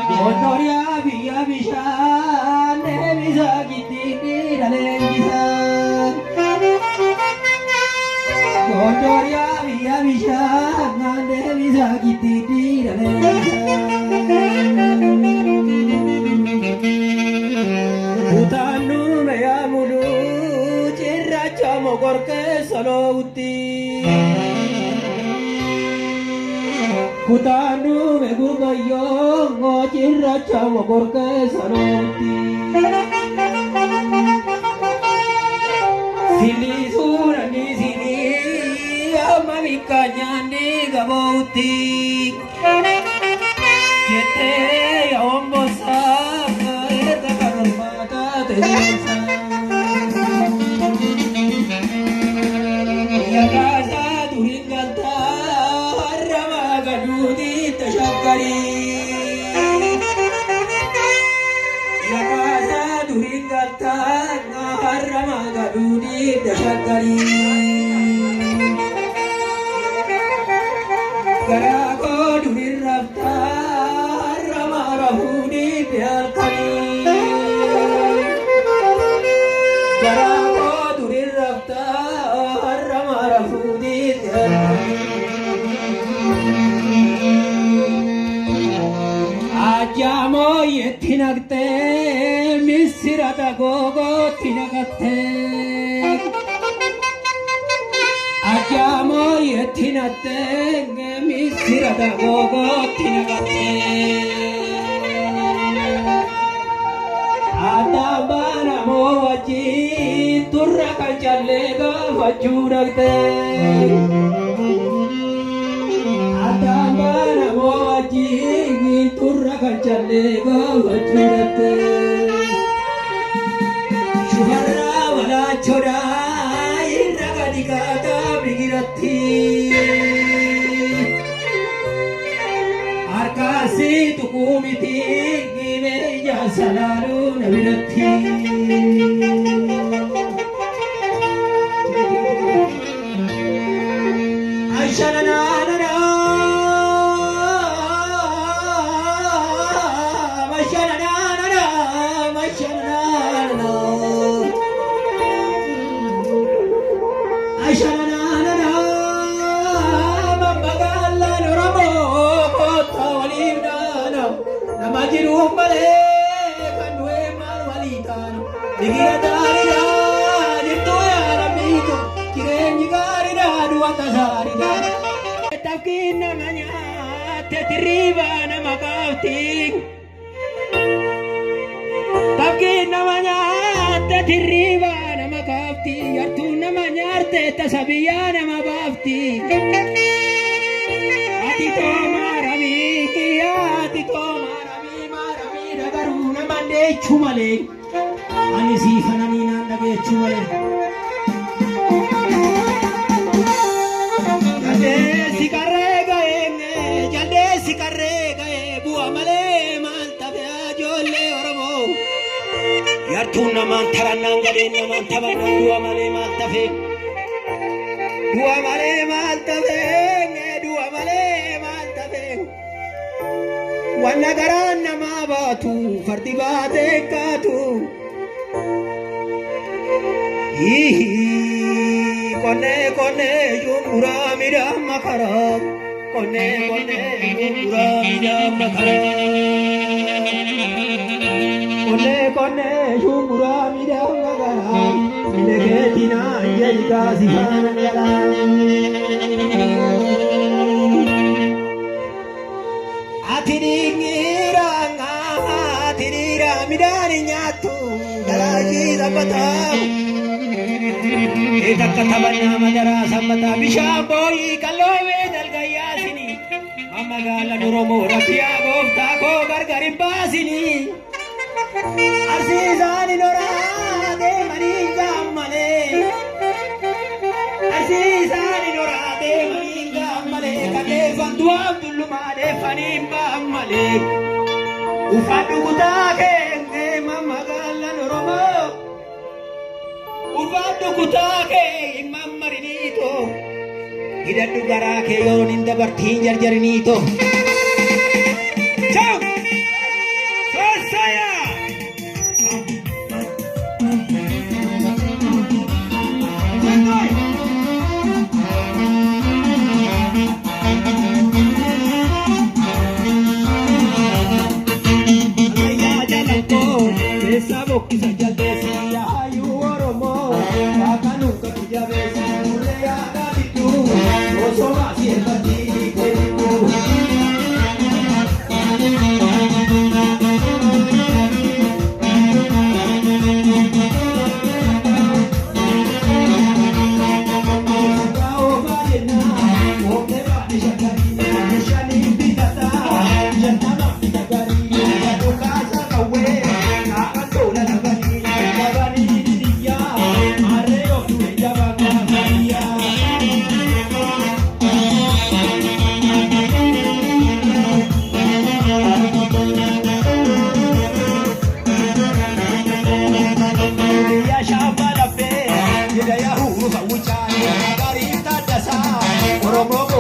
Gondoria via bishan bisa giti dalengisa. Gondoria via bishan bisa giti dalengisa. Utanu meya mulu cirra chamo gorke solo uti. Kutanu me gurgoyo ngojirra chamo gorke saroti Sini surani sini amami kanyani gabauti Jete ya ombosa eta karmata tensa Ya casa duringanta Ya casa duringata harama gadudi dashakari Garako durirafta harama rahudi bialkani Garako durirafta harama rahudi bialkani Ajamo yetinagte misirata gogo tinagate Ajamo yetinagte misirata gogo tinagate Adabana moaji turra kanchalega fajuragte Adabana moaji turra kanchalega fajuragte Shuhara wala chora irraga digata bigirati Arkasi tukumiti gime ya salalu nabirati Aishanana Takin namanya tetriba nama kauting Takin namanya tetriba nama kauting Artu namanya arte tasabia nama bafti Atito marami marami nagaru namande chumale Anisi fanani nandage chumale Yartuna mantaranang gadin naman tabanang dua male maltafe Wanagaran nama batu fardi bate katu Hihi kone yumura miram makara Kone yumura miram makara Kone yumura miram makara Legetina yelika zihana yala Atinira midani nyatu Dalaji zapatamu Eta katabana madara sambata Bishaboi kalowe dalgayasini Mamagala nuromo rapia gofta ko gargarin basini Arsizani norade maninga male Arsizani norade maninga male Kade fandu abdullu male fanimba male Ufadu kutake mamagala nuromo Ufadu kutake imam marinito Hidaddu garake yonin dabartin jarjarinito Oromoo